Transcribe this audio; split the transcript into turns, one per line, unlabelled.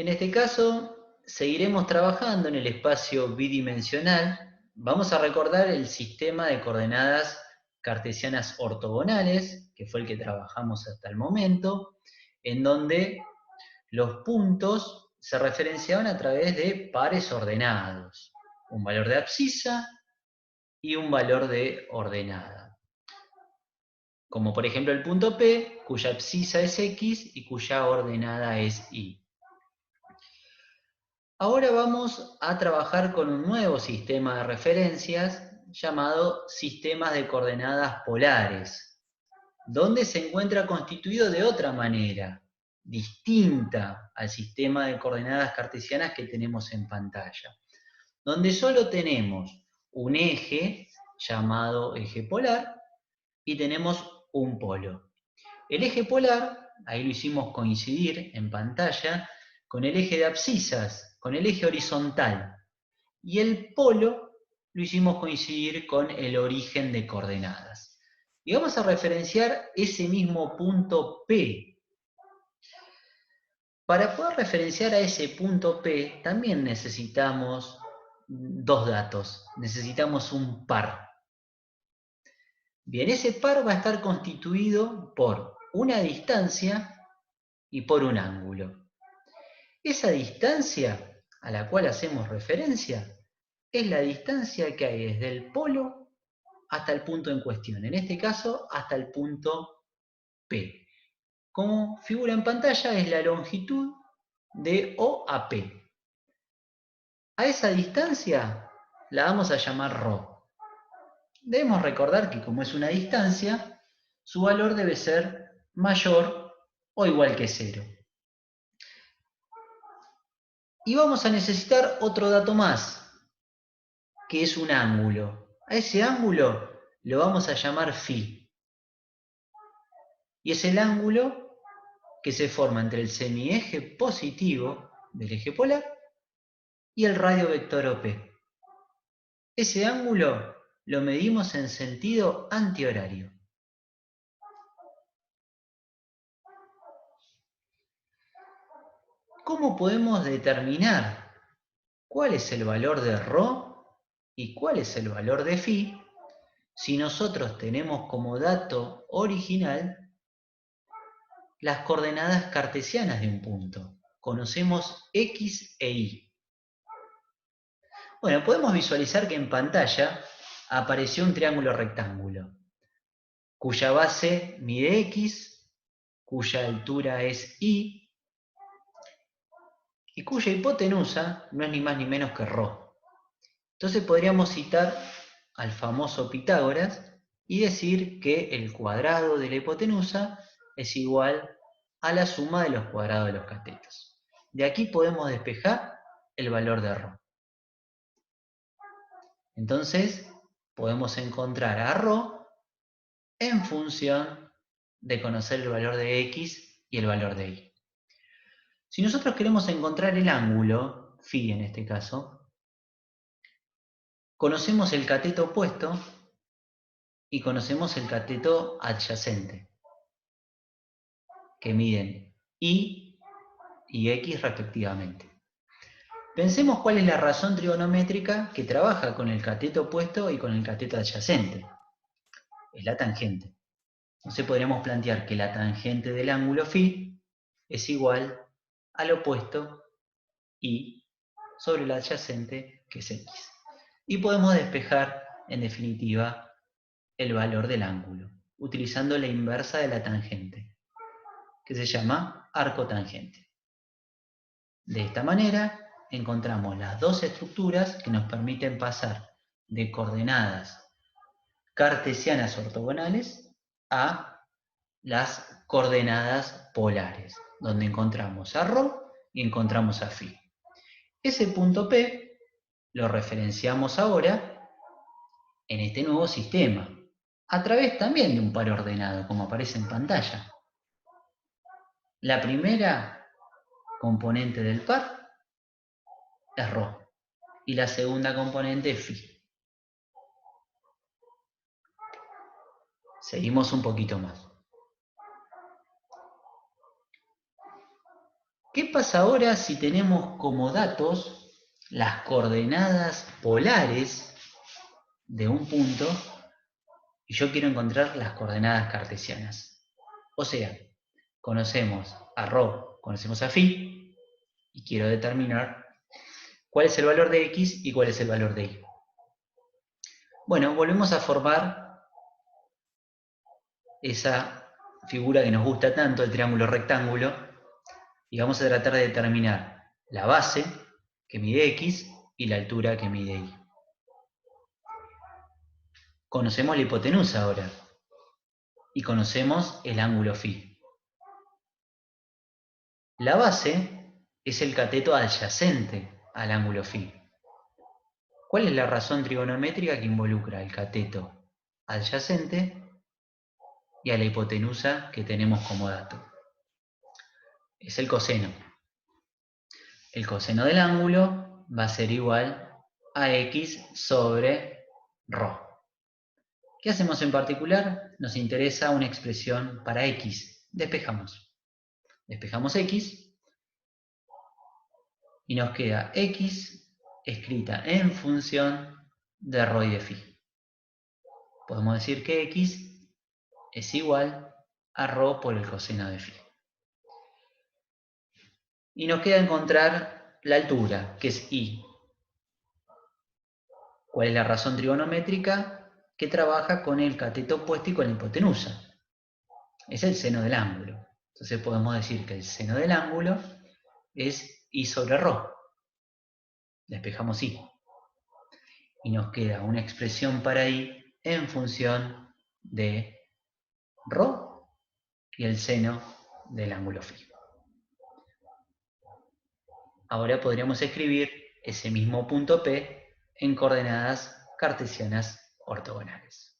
En este caso, seguiremos trabajando en el espacio bidimensional. Vamos a recordar el sistema de coordenadas cartesianas ortogonales, que fue el que trabajamos hasta el momento, en donde los puntos se referenciaban a través de pares ordenados, un valor de abscisa y un valor de ordenada. Como por ejemplo el punto P, cuya abscisa es X y cuya ordenada es Y. Ahora vamos a trabajar con un nuevo sistema de referencias llamado sistemas de coordenadas polares, donde se encuentra constituido de otra manera, distinta al sistema de coordenadas cartesianas que tenemos en pantalla, donde solo tenemos un eje llamado eje polar y tenemos un polo. El eje polar, ahí lo hicimos coincidir en pantalla, con el eje de abscisas, con el eje horizontal. Y el polo lo hicimos coincidir con el origen de coordenadas. Y vamos a referenciar ese mismo punto P. Para poder referenciar a ese punto P, también necesitamos dos datos. Necesitamos un par. Bien, ese par va a estar constituido por una distancia y por un ángulo. Esa distancia a la cual hacemos referencia es la distancia que hay desde el polo hasta el punto en cuestión, en este caso hasta el punto P. Como figura en pantalla es la longitud de O a P. A esa distancia la vamos a llamar ρ. Debemos recordar que como es una distancia, su valor debe ser mayor o igual que 0. Y vamos a necesitar otro dato más, que es un ángulo. A ese ángulo lo vamos a llamar φ. Y es el ángulo que se forma entre el semieje positivo del eje polar y el radio vector OP. Ese ángulo lo medimos en sentido antihorario. ¿Cómo podemos determinar cuál es el valor de ρ y cuál es el valor de φ si nosotros tenemos como dato original las coordenadas cartesianas de un punto? Conocemos X e Y. Bueno, podemos visualizar que en pantalla apareció un triángulo rectángulo, cuya base mide X, cuya altura es Y, y cuya hipotenusa no es ni más ni menos que ρ. Entonces podríamos citar al famoso Pitágoras y decir que el cuadrado de la hipotenusa es igual a la suma de los cuadrados de los catetos. De aquí podemos despejar el valor de ρ. Entonces podemos encontrar a ρ en función de conocer el valor de X y el valor de Y. Si nosotros queremos encontrar el ángulo, φ en este caso, conocemos el cateto opuesto y conocemos el cateto adyacente, que miden Y y X respectivamente. Pensemos cuál es la razón trigonométrica que trabaja con el cateto opuesto y con el cateto adyacente. Es la tangente. Entonces podríamos plantear que la tangente del ángulo φ es igual al opuesto Y sobre el adyacente, que es X. Y podemos despejar, en definitiva, el valor del ángulo, utilizando la inversa de la tangente, que se llama arco tangente. De esta manera, encontramos las dos estructuras que nos permiten pasar de coordenadas cartesianas ortogonales a las coordenadas polares, donde encontramos a ρ y encontramos a φ. Ese punto P lo referenciamos ahora en este nuevo sistema, a través también de un par ordenado, como aparece en pantalla. La primera componente del par es ρ y la segunda componente es φ. Seguimos un poquito más. ¿Qué pasa ahora si tenemos como datos las coordenadas polares de un punto y yo quiero encontrar las coordenadas cartesianas? O sea, conocemos a ρ, conocemos a φ, y quiero determinar cuál es el valor de x y cuál es el valor de y. Bueno, volvemos a formar esa figura que nos gusta tanto, el triángulo rectángulo, y vamos a tratar de determinar la base, que mide x, y la altura, que mide y. Conocemos la hipotenusa ahora, y conocemos el ángulo φ. La base es el cateto adyacente al ángulo φ. ¿Cuál es la razón trigonométrica que involucra al cateto adyacente y a la hipotenusa que tenemos como dato? Es el coseno. El coseno del ángulo va a ser igual a x sobre ρ. ¿Qué hacemos en particular? Nos interesa una expresión para x. Despejamos. Despejamos x y nos queda x escrita en función de ρ y de φ. Podemos decir que x es igual a ρ por el coseno de φ. Y nos queda encontrar la altura, que es y. ¿Cuál es la razón trigonométrica? Que trabaja con el cateto opuesto y con la hipotenusa. Es el seno del ángulo. Entonces podemos decir que el seno del ángulo es y sobre ρ. Despejamos y. Y nos queda una expresión para y en función de ρ y el seno del ángulo φ. Ahora podríamos escribir ese mismo punto P en coordenadas cartesianas ortogonales.